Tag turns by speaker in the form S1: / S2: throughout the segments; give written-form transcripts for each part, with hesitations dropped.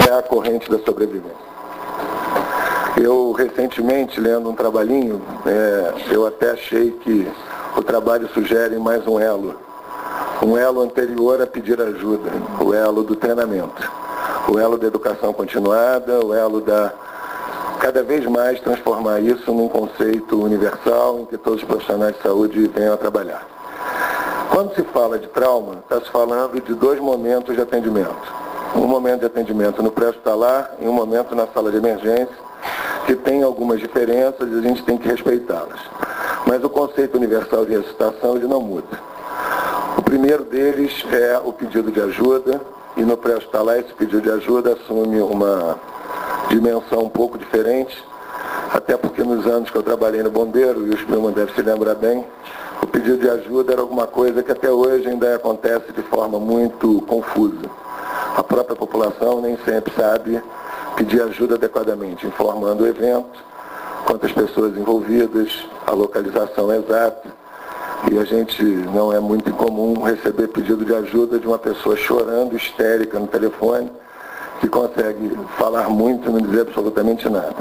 S1: é a corrente da sobrevivência. Eu, recentemente, lendo um trabalhinho, eu até achei que o trabalho sugere mais um elo anterior a pedir ajuda, o elo do treinamento, o elo da educação continuada, o elo da cada vez mais transformar isso num conceito universal em que todos os profissionais de saúde venham a trabalhar. Quando se fala de trauma, está se falando de dois momentos de atendimento. Um momento de atendimento no pré-hospitalar e um momento na sala de emergência, que tem algumas diferenças e a gente tem que respeitá-las. Mas o conceito universal de ressuscitação ele não muda. O primeiro deles é o pedido de ajuda, e no pré-hospitalar esse pedido de ajuda assume uma dimensão um pouco diferente, até porque nos anos que eu trabalhei no bombeiro, e o Spillman deve se lembrar bem, o pedido de ajuda era alguma coisa que até hoje ainda acontece de forma muito confusa. A própria população nem sempre sabe pedir ajuda adequadamente, informando o evento, quantas pessoas envolvidas, a localização exata, e a gente não é muito incomum receber pedido de ajuda de uma pessoa chorando, histérica no telefone, que consegue falar muito e não dizer absolutamente nada.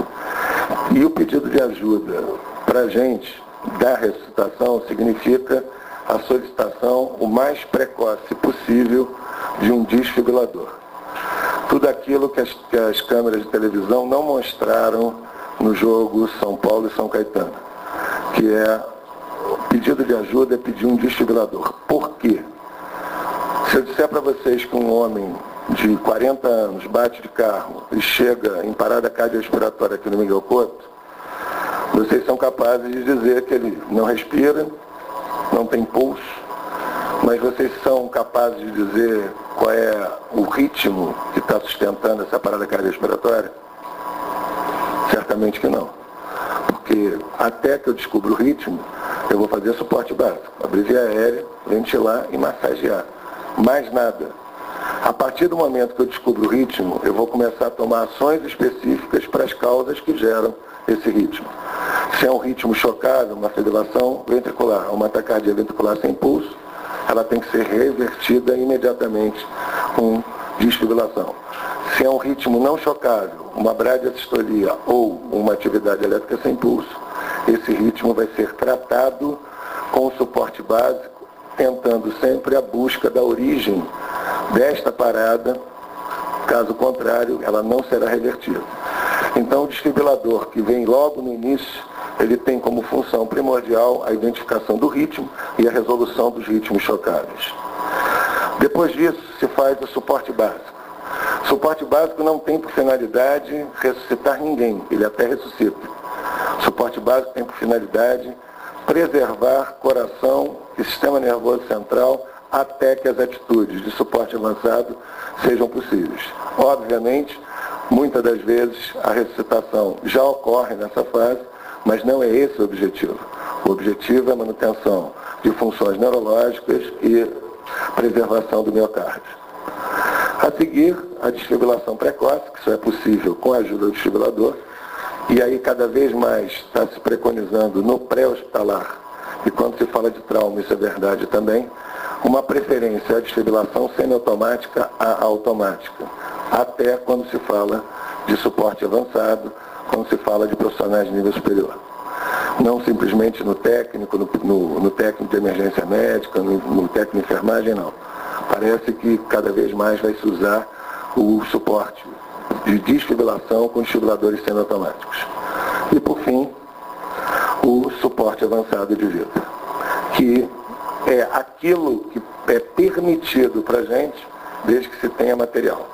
S1: E o pedido de ajuda para a gente da ressuscitação significa a solicitação o mais precoce possível de um desfibrilador. Tudo aquilo que as câmeras de televisão não mostraram no jogo São Paulo e São Caetano, que é pedido de ajuda é pedir um desfibrilador. Por quê? Se eu disser para vocês que um homem de 40 anos bate de carro e chega em parada cardiorrespiratória aqui no Miguel Couto, vocês são capazes de dizer que ele não respira, não tem pulso, mas vocês são capazes de dizer qual é o ritmo que está sustentando essa parada cardiorrespiratória? Certamente que não. Porque até que eu descubra o ritmo, eu vou fazer suporte básico, abrir via aérea, ventilar e massagear. Mais nada. A partir do momento que eu descubro o ritmo, eu vou começar a tomar ações específicas para as causas que geram esse ritmo. Se é um ritmo chocado, uma fibrilação ventricular, uma taquicardia ventricular sem pulso, ela tem que ser revertida imediatamente com desfibrilação. Se é um ritmo não chocável, uma bradiassistolia ou uma atividade elétrica sem pulso, esse ritmo vai ser tratado com o suporte básico, tentando sempre a busca da origem desta parada, caso contrário, ela não será revertida. Então, o desfibrilador, que vem logo no início, ele tem como função primordial a identificação do ritmo e a resolução dos ritmos chocáveis. Depois disso, se faz o suporte básico. O suporte básico não tem por finalidade ressuscitar ninguém, ele até ressuscita. O suporte básico tem por finalidade preservar coração e sistema nervoso central até que as atitudes de suporte avançado sejam possíveis. Obviamente, muitas das vezes a ressuscitação já ocorre nessa fase, mas não é esse o objetivo. O objetivo é a manutenção de funções neurológicas e preservação do miocárdio. A seguir, a desfibrilação precoce, que só é possível com a ajuda do desfibrilador, e aí cada vez mais está se preconizando no pré-hospitalar, e quando se fala de trauma, isso é verdade também, uma preferência à desfibrilação semiautomática à automática, até quando se fala de suporte avançado, quando se fala de profissionais de nível superior. Não simplesmente no técnico, no técnico de emergência médica, no técnico de enfermagem, não. Parece que cada vez mais vai se usar o suporte de desfibrilação com desfibriladores semiautomáticos. E, por fim, o suporte avançado de vida, que é aquilo que é permitido para a gente desde que se tenha material.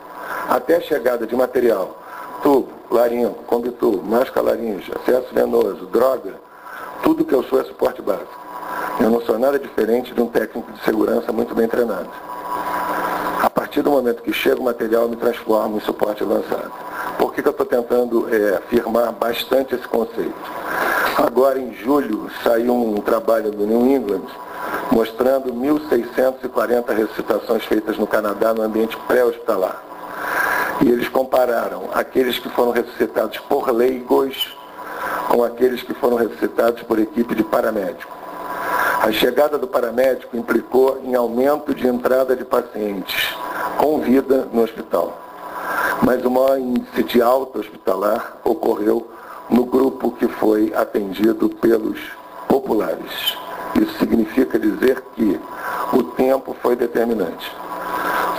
S1: Até a chegada de material, tubo, laringo, combitubo, máscara laringe, acesso venoso, droga, tudo que eu sou é suporte básico. Eu não sou nada diferente de um técnico de segurança muito bem treinado. A partir do momento que chega o material, eu me transformo em suporte avançado. Por que eu estou tentando afirmar bastante esse conceito? Agora, em julho, saiu um trabalho do New England mostrando 1.640 ressuscitações feitas no Canadá no ambiente pré-hospitalar. E eles compararam aqueles que foram ressuscitados por leigos com aqueles que foram ressuscitados por equipe de paramédico. A chegada do paramédico implicou em aumento de entrada de pacientes com vida no hospital. Mas o maior índice de alta hospitalar ocorreu no grupo que foi atendido pelos populares. Isso significa dizer que o tempo foi determinante.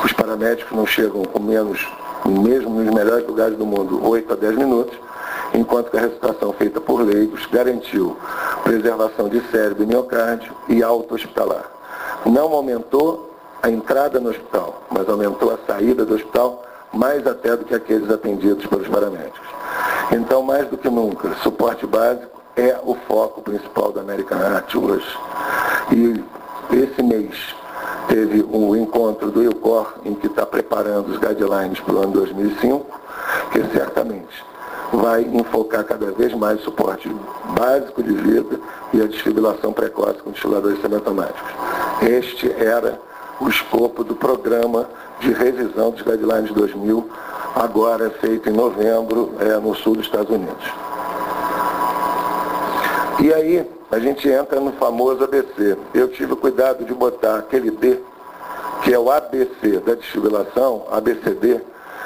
S1: Os paramédicos não chegam com menos, mesmo nos melhores lugares do mundo, 8 a 10 minutos, enquanto que a ressuscitação feita por leigos garantiu preservação de cérebro e miocárdio e alta hospitalar. Não aumentou a entrada no hospital, mas aumentou a saída do hospital, mais até do que aqueles atendidos pelos paramédicos. Então, mais do que nunca, suporte básico é o foco principal da American Heart hoje. E esse mês teve um encontro do ILCOR, em que está preparando os guidelines para o ano 2005, que certamente vai enfocar cada vez mais o suporte básico de vida e a desfibrilação precoce com ventiladores semiautomáticos. Este era o escopo do programa de revisão dos guidelines de 2000, agora feito em novembro, no sul dos Estados Unidos. E aí, a gente entra no famoso ABC. Eu tive o cuidado de botar aquele D, que é o ABC da desfibrilação, ABCD,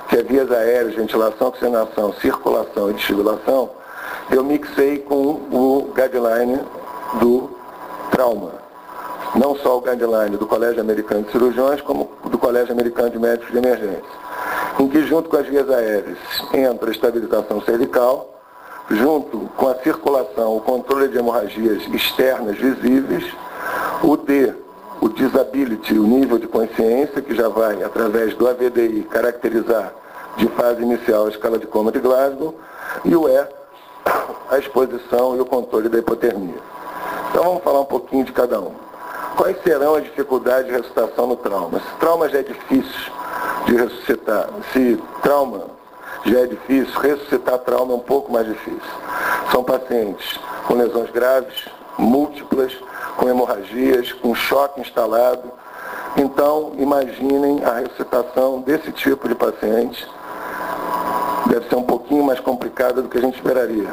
S1: que é vias aéreas, ventilação, oxigenação, circulação e desfibrilação. Eu mixei com o guideline do trauma. Não só o guideline do Colégio Americano de Cirurgiões, como do Colégio Americano de Médicos de Emergência, em que junto com as vias aéreas entra a estabilização cervical, junto com a circulação, o controle de hemorragias externas visíveis, o D, o disability, o nível de consciência, que já vai, através do AVDI, caracterizar de fase inicial a escala de coma de Glasgow, e o E, a exposição e o controle da hipotermia. Então vamos falar um pouquinho de cada um. Quais serão as dificuldades de ressuscitação no trauma? Se trauma já é difícil de ressuscitar, se trauma já é difícil, ressuscitar trauma é um pouco mais difícil. São pacientes com lesões graves, múltiplas, com hemorragias, com choque instalado. Então, imaginem a ressuscitação desse tipo de paciente. Deve ser um pouquinho mais complicada do que a gente esperaria.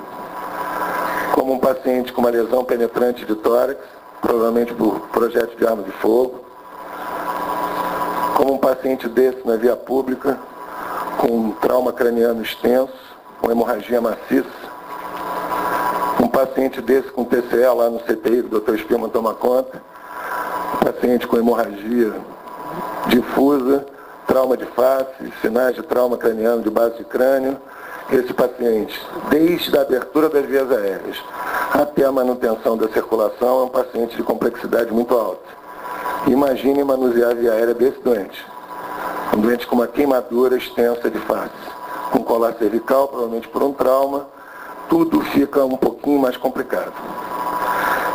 S1: Como um paciente com uma lesão penetrante de tórax, provavelmente por projeto de arma de fogo. Como um paciente desse na via pública, com um trauma craniano extenso, com hemorragia maciça. Um paciente desse com TCE lá no CTI, que o Dr. Spillman toma conta. Um paciente com hemorragia difusa, trauma de face, sinais de trauma craniano de base de crânio. Esse paciente, desde a abertura das vias aéreas até a manutenção da circulação, é um paciente de complexidade muito alta. Imagine manusear a via aérea desse doente. Um doente com uma queimadura extensa de face, com colar cervical, provavelmente por um trauma, tudo fica um pouquinho mais complicado.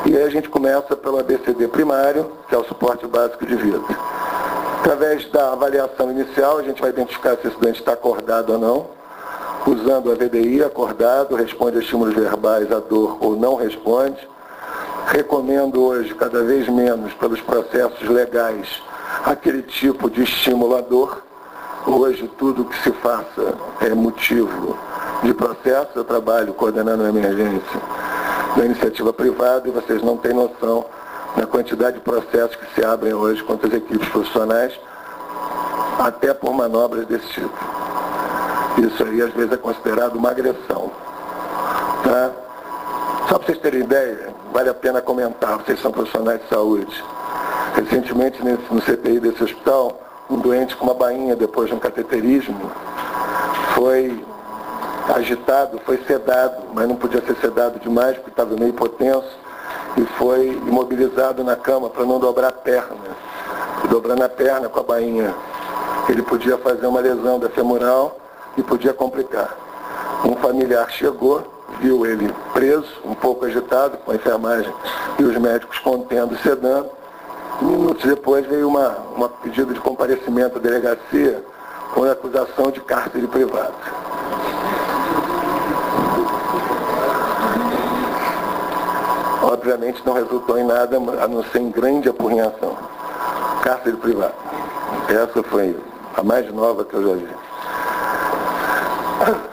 S1: E aí a gente começa pelo ABCD primário, que é o suporte básico de vida. Através da avaliação inicial, a gente vai identificar se esse doente está acordado ou não, usando a VDI, acordado, responde a estímulos verbais, a dor ou não responde. Recomendo hoje, cada vez menos, pelos processos legais, aquele tipo de estimulador. Hoje, tudo que se faça é motivo de processo. Eu trabalho coordenando a emergência na iniciativa privada e vocês não têm noção da quantidade de processos que se abrem hoje contra as equipes profissionais, até por manobras desse tipo. Isso aí, às vezes, é considerado uma agressão. Tá? Só para vocês terem ideia, vale a pena comentar, vocês são profissionais de saúde. Recentemente, no CTI desse hospital, um doente com uma bainha depois de um cateterismo foi agitado, foi sedado, mas não podia ser sedado demais porque estava meio hipotenso, e foi imobilizado na cama para não dobrar a perna. E dobrando a perna com a bainha, ele podia fazer uma lesão da femoral e podia complicar. Um familiar chegou, viu ele preso, um pouco agitado, com a enfermagem e os médicos contendo e sedando. Minutos depois veio uma pedido de comparecimento à delegacia com a acusação de cárcere privado. Obviamente não resultou em nada, a não ser em grande apurrinhação. Cárcere privado. Essa foi a mais nova que eu já vi.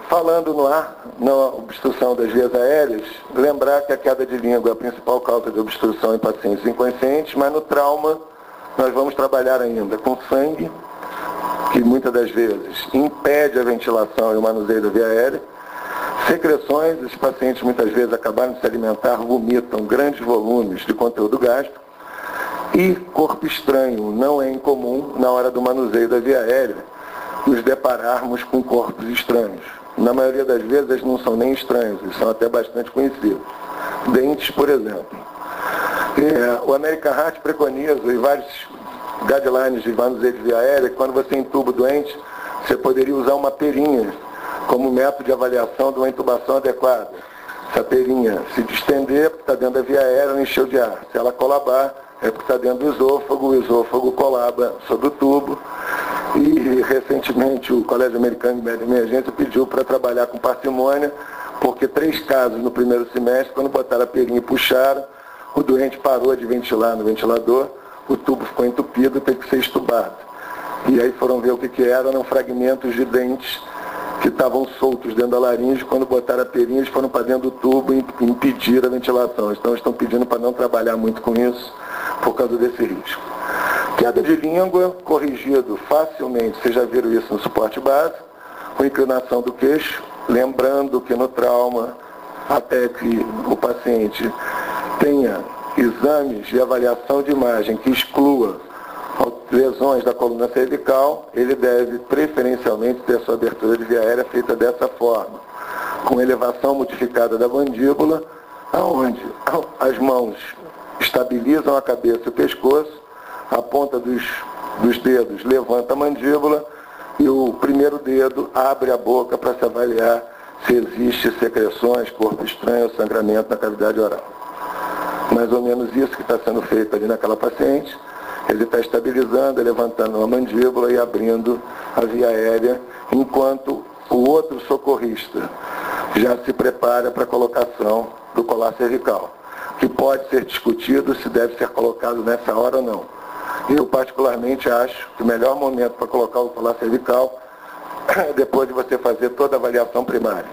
S1: Falando no ar, na obstrução das vias aéreas, lembrar que a queda de língua é a principal causa de obstrução em pacientes inconscientes, mas no trauma nós vamos trabalhar ainda com sangue, que muitas das vezes impede a ventilação e o manuseio da via aérea. Secreções, os pacientes muitas vezes acabaram de se alimentar, vomitam grandes volumes de conteúdo gástrico. E corpo estranho, não é incomum na hora do manuseio da via aérea nos depararmos com corpos estranhos. Na maioria das vezes eles não são nem estranhos, eles são até bastante conhecidos. Dentes, por exemplo. O American Heart preconiza e vários guidelines de manuseio de via aérea que quando você entuba o doente, você poderia usar uma perinha como método de avaliação de uma intubação adequada. Se a perinha se distender, porque está dentro da via aérea, ela encheu de ar. Se ela colabar, é porque está dentro do esôfago, o esôfago colaba sobre o tubo. E recentemente o Colégio Americano de Médica de Emergência pediu para trabalhar com parcimônia, porque 3 casos no primeiro semestre, quando botaram a perinha e puxaram, o doente parou de ventilar no ventilador, o tubo ficou entupido, teve que ser estubado. E aí foram ver o que eram fragmentos de dentes que estavam soltos dentro da laringe, quando botaram a perinha, eles foram para dentro do tubo e impediram a ventilação. Então estão pedindo para não trabalhar muito com isso, por causa desse risco. Queda de língua, corrigido facilmente, vocês já viram isso no suporte básico, com inclinação do queixo, lembrando que no trauma, até que o paciente tenha exames de avaliação de imagem que exclua lesões da coluna cervical, ele deve preferencialmente ter sua abertura de via aérea feita dessa forma, com elevação modificada da mandíbula, onde as mãos estabilizam a cabeça e o pescoço, a ponta dos dedos levanta a mandíbula e o primeiro dedo abre a boca para se avaliar se existe secreções, corpo estranho ou sangramento na cavidade oral. Mais ou menos isso que está sendo feito ali naquela paciente. Ele está estabilizando, levantando a mandíbula e abrindo a via aérea, enquanto o outro socorrista já se prepara para a colocação do colar cervical, que pode ser discutido se deve ser colocado nessa hora ou não. Eu, particularmente, acho que o melhor momento para colocar o colar cervical é depois de você fazer toda a avaliação primária.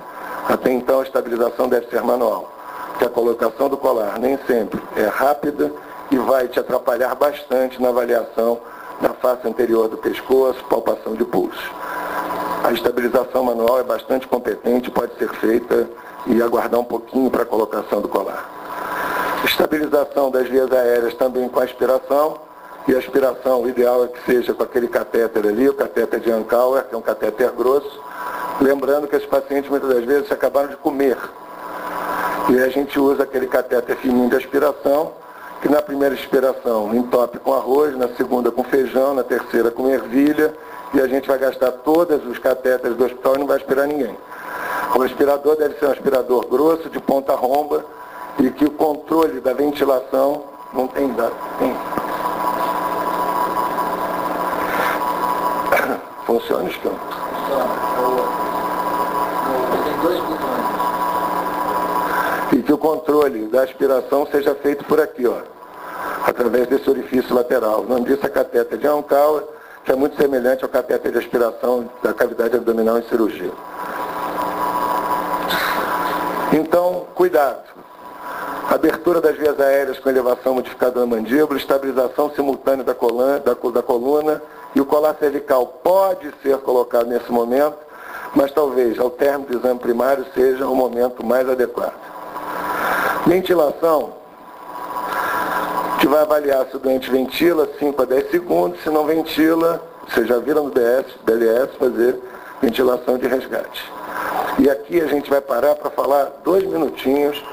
S1: Até então, a estabilização deve ser manual, porque a colocação do colar nem sempre é rápida e vai te atrapalhar bastante na avaliação da face anterior do pescoço, palpação de pulso. A estabilização manual é bastante competente, pode ser feita e aguardar um pouquinho para a colocação do colar. Estabilização das vias aéreas também com aspiração, e a aspiração, o ideal é que seja com aquele catéter ali, o catéter de Ancauer, que é um catéter grosso, lembrando que os pacientes muitas das vezes acabaram de comer. E a gente usa aquele catéter fininho de aspiração, que na primeira aspiração entope com arroz, na segunda com feijão, na terceira com ervilha, e a gente vai gastar todos os catéteres do hospital e não vai aspirar ninguém. O aspirador deve ser um aspirador grosso, de ponta romba, e que o controle da ventilação não tem dado. Funciona, Estão?
S2: Tem 2 botões.
S1: E que o controle da aspiração seja feito por aqui, ó, através desse orifício lateral. O nome disso é catéter de Ancauer, que é muito semelhante ao catéter de aspiração da cavidade abdominal em cirurgia. Então, cuidado. Abertura das vias aéreas com elevação modificada da mandíbula, estabilização simultânea da coluna, e o colar cervical pode ser colocado nesse momento, mas talvez ao término do exame primário seja o momento mais adequado. Ventilação, a gente vai avaliar se o doente ventila 5 a 10 segundos, se não ventila, vocês já viram no BLS fazer ventilação de resgate. E aqui a gente vai parar para falar 2 minutinhos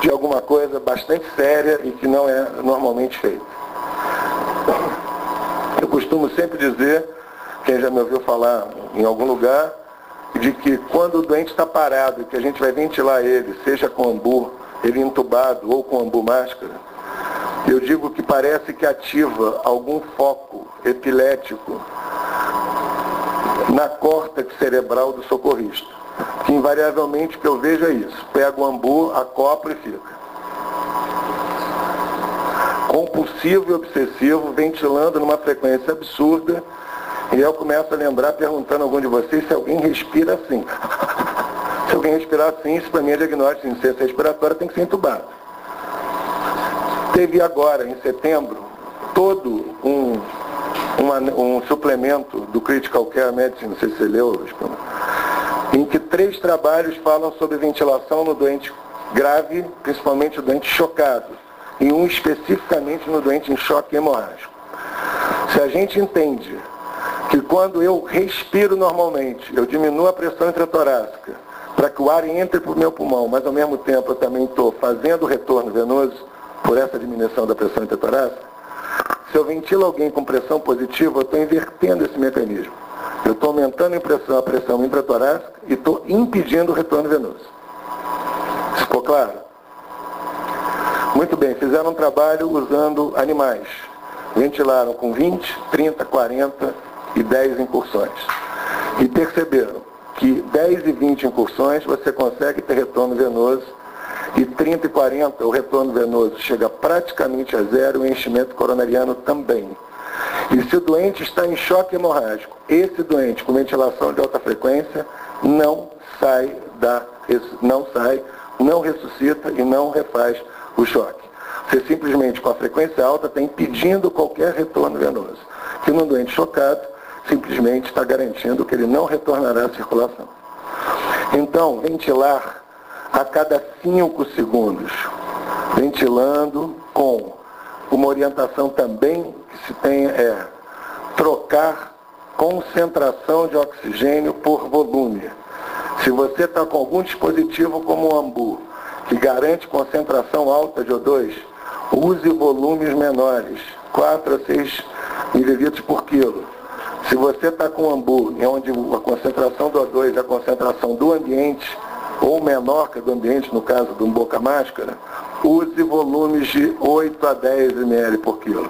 S1: de alguma coisa bastante séria e que não é normalmente feita. Eu costumo sempre dizer, quem já me ouviu falar em algum lugar, de que quando o doente está parado e que a gente vai ventilar ele, seja com ambu, ele entubado ou com ambu máscara, eu digo que parece que ativa algum foco epilético na córtex cerebral do socorrista. Que invariavelmente o que eu vejo é isso. Pega o ambu, acopla e fica. Compulsivo e obsessivo, ventilando numa frequência absurda, e eu começo a lembrar, perguntando a algum de vocês se alguém respira assim. Se alguém respirar assim, isso para mim é diagnóstico de insuficiência respiratória, tem que ser entubado. Teve agora, em setembro, todo um um suplemento do Critical Care Medicine, não sei se você leu, em que 3 trabalhos falam sobre ventilação no doente grave, principalmente o doente chocado, e um especificamente no doente em choque hemorrágico. Se a gente entende que quando eu respiro normalmente, eu diminuo a pressão intratorácica para que o ar entre para o meu pulmão, mas ao mesmo tempo eu também estou fazendo o retorno venoso por essa diminuição da pressão intratorácica, se eu ventilo alguém com pressão positiva, eu estou invertendo esse mecanismo. Eu estou aumentando a pressão intratorácica e estou impedindo o retorno venoso. Ficou claro? Muito bem, fizeram um trabalho usando animais. Ventilaram com 20, 30, 40 e 10 incursões. E perceberam que 10 e 20 incursões você consegue ter retorno venoso e 30 e 40 o retorno venoso chega praticamente a zero e o enchimento coronariano também. E se o doente está em choque hemorrágico, esse doente com ventilação de alta frequência não ressuscita e não refaz o choque. Você simplesmente com a frequência alta está impedindo qualquer retorno venoso. Que no doente chocado, simplesmente está garantindo que ele não retornará à circulação. Então, ventilar a cada 5 segundos, ventilando com uma orientação também que se tem trocar concentração de oxigênio por volume. Se você está com algum dispositivo como o AMBU, que garante concentração alta de O2, use volumes menores, 4 a 6 mililitros por quilo. Se você está com o AMBU, onde a concentração do O2 é a concentração do ambiente, ou menor que a do ambiente, no caso do boca-máscara, use volumes de 8 a 10 ml por quilo.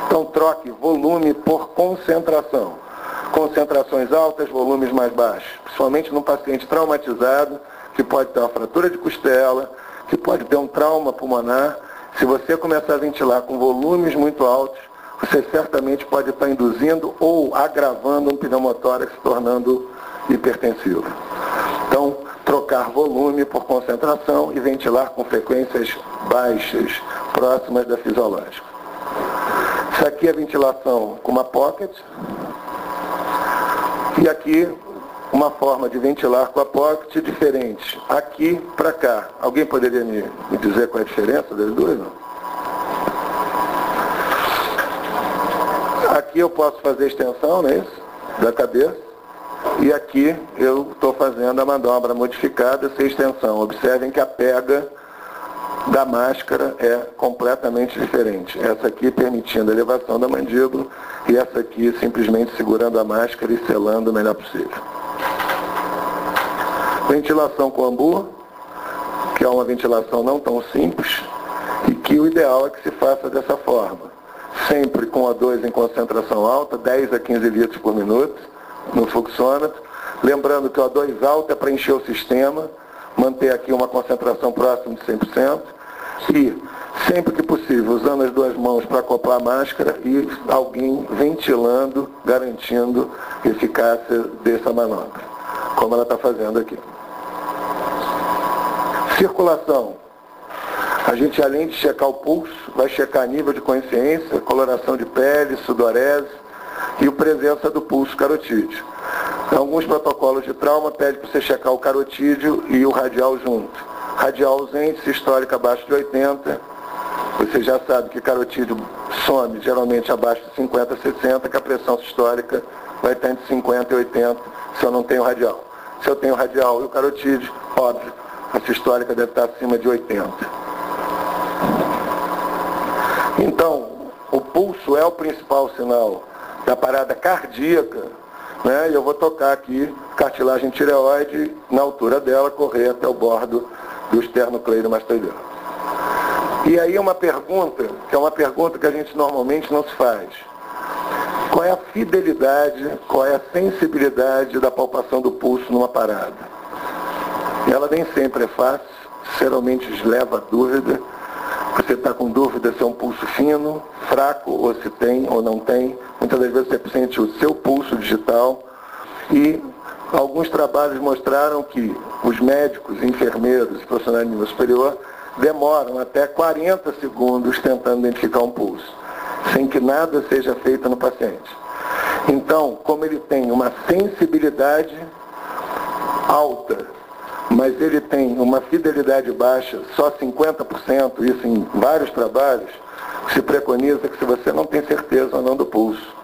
S1: Então, troque volume por concentração. Concentrações altas, volumes mais baixos. Principalmente num paciente traumatizado, que pode ter uma fratura de costela, que pode ter um trauma pulmonar. Se você começar a ventilar com volumes muito altos, você certamente pode estar induzindo ou agravando um pneumotórax, se tornando hipertensivo. Então, trocar volume por concentração e ventilar com frequências baixas, próximas da fisiológica. Isso aqui é ventilação com uma pocket. E aqui, uma forma de ventilar com a pocket diferente. Aqui para cá. Alguém poderia me dizer qual é a diferença das duas? Não? Aqui eu posso fazer extensão, não é isso? Da cabeça. E aqui eu estou fazendo a manobra modificada sem extensão. Observem que a pega da máscara é completamente diferente. Essa aqui permitindo a elevação da mandíbula e essa aqui simplesmente segurando a máscara e selando o melhor possível. Ventilação com AMBU, que é uma ventilação não tão simples e que o ideal é que se faça dessa forma. Sempre com O2 em concentração alta, 10 a 15 litros por minuto, no fluxômetro. Lembrando que o O2 alto é para encher o sistema, manter aqui uma concentração próxima de 100%. E, sempre que possível, usando as duas mãos para acoplar a máscara e alguém ventilando, garantindo a eficácia dessa manobra, como ela está fazendo aqui. Circulação. A gente, além de checar o pulso, vai checar nível de consciência, coloração de pele, sudorese e a presença do pulso carotídeo. Alguns protocolos de trauma pedem para você checar o carotídeo e o radial junto. Radial ausente, sistólica abaixo de 80. Você já sabe que carotídeo some geralmente abaixo de 50 a 60, que a pressão sistólica vai estar entre 50 e 80 se eu não tenho radial. Se eu tenho radial e o carotídeo, óbvio, a sistólica deve estar acima de 80. Então, o pulso é o principal sinal da parada cardíaca, né? E eu vou tocar aqui cartilagem tireoide na altura dela, correr até o bordo do esternocleidomastoideu. E aí uma pergunta, que é uma pergunta que a gente normalmente não se faz. Qual é a fidelidade, qual é a sensibilidade da palpação do pulso numa parada? Ela nem sempre é fácil, geralmente leva a dúvida. Você está com dúvida se é um pulso fino, fraco, ou se tem ou não tem. Muitas das vezes você sente o seu pulso digital. E alguns trabalhos mostraram que os médicos, enfermeiros e profissionais de nível superior demoram até 40 segundos tentando identificar um pulso. sem que nada seja feito no paciente. Então, como ele tem uma sensibilidade alta, mas ele tem uma fidelidade baixa, só 50%, isso em vários trabalhos, se preconiza que se você não tem certeza ou não do pulso,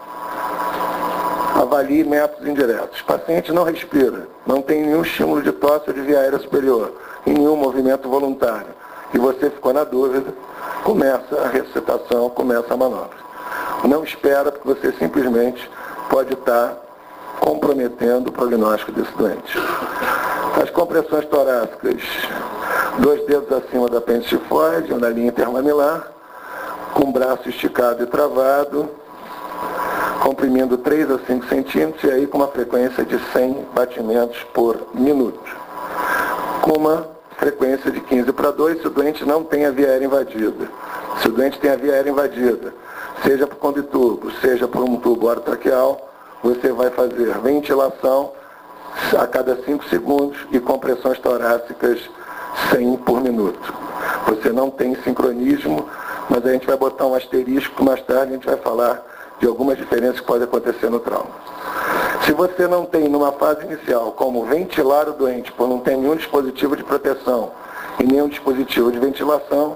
S1: avalie métodos indiretos. O paciente não respira, não tem nenhum estímulo de tosse ou de via aérea superior, e nenhum movimento voluntário. E você ficou na dúvida, começa a ressuscitação, começa a manobra. Não espera, porque você simplesmente pode estar comprometendo o prognóstico desse doente. As compressões torácicas, 2 dedos acima do apêndice tifoide, ou na linha intermamilar, com o braço esticado e travado, comprimindo 3 a 5 centímetros, e aí com uma frequência de 100 batimentos por minuto. Com uma frequência de 15/2, se o doente não tem a via aérea invadida. Se o doente tem a via aérea invadida, seja por conditubo, seja por um tubo orotraqueal, você vai fazer ventilação a cada 5 segundos e compressões torácicas 100 por minuto. Você não tem sincronismo, mas a gente vai botar um asterisco, mais tarde a gente vai falar de algumas diferenças que podem acontecer no trauma. Se você não tem, numa fase inicial, como ventilar o doente, por não ter nenhum dispositivo de proteção e nenhum dispositivo de ventilação,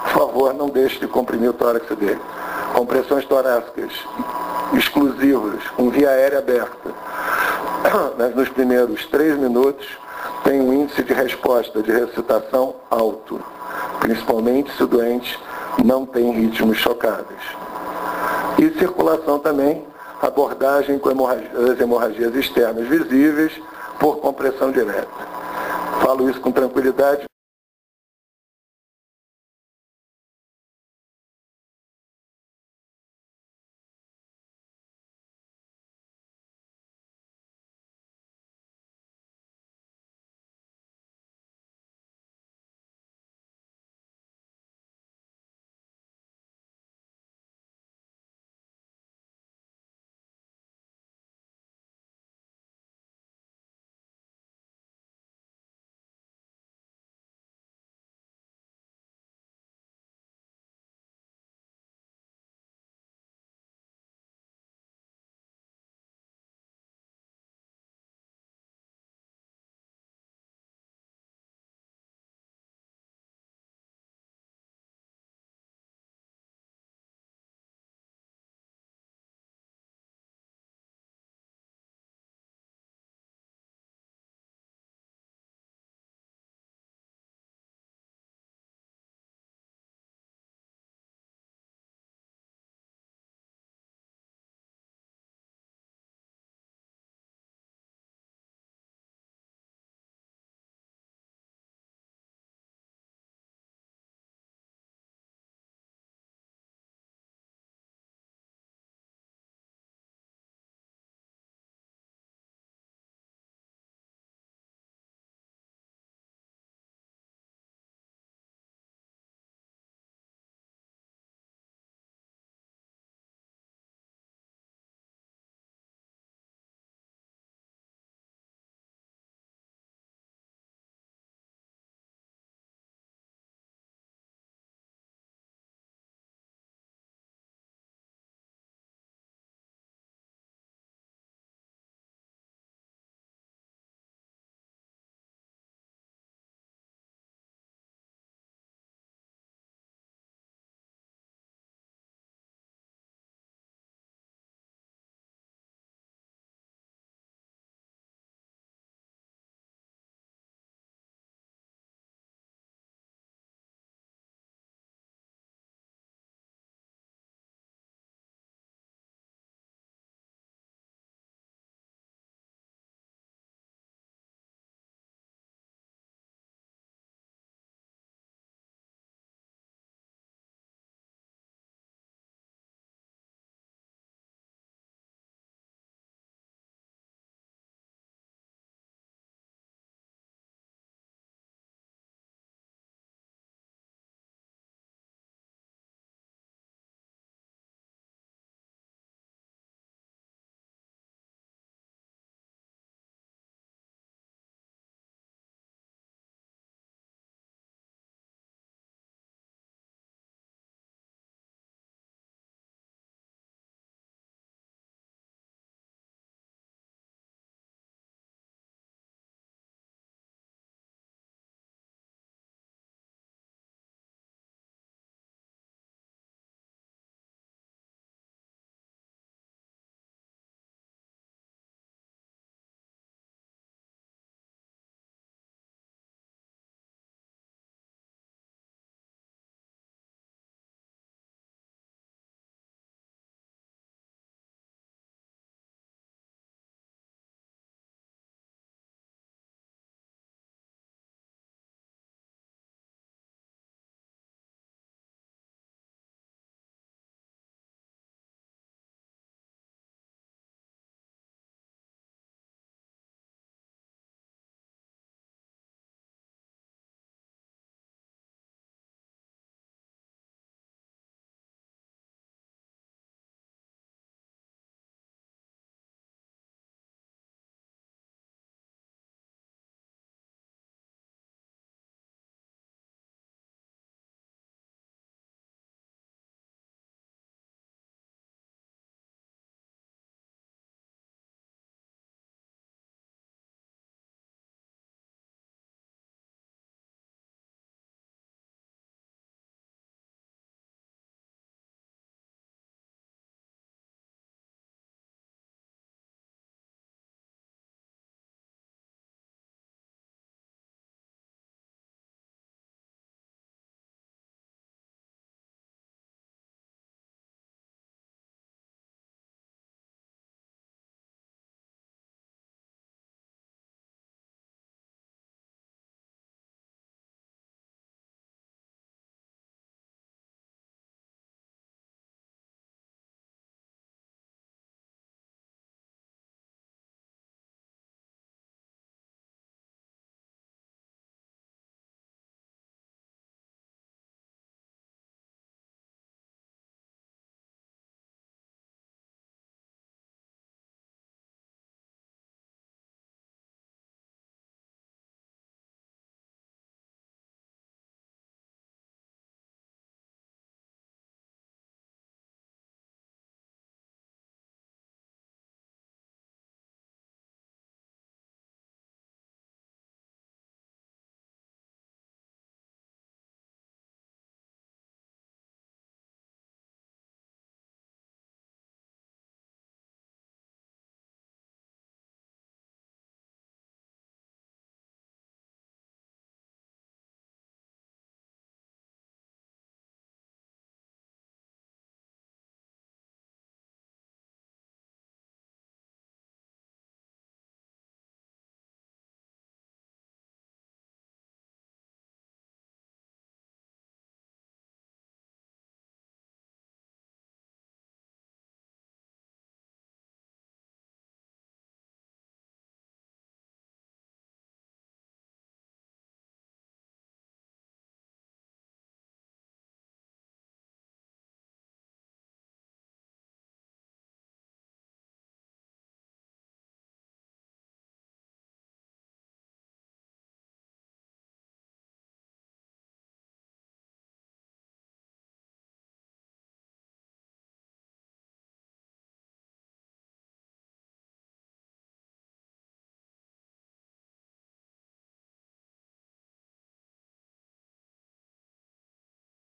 S1: por favor, não deixe de comprimir o tórax dele. Compressões torácicas exclusivas, com via aérea aberta, nos primeiros 3 minutos, tem um índice de resposta de ressuscitação alto, principalmente se o doente não tem ritmos chocados. E circulação também, abordagem com as hemorragias externas visíveis por compressão direta. Falo isso com tranquilidade.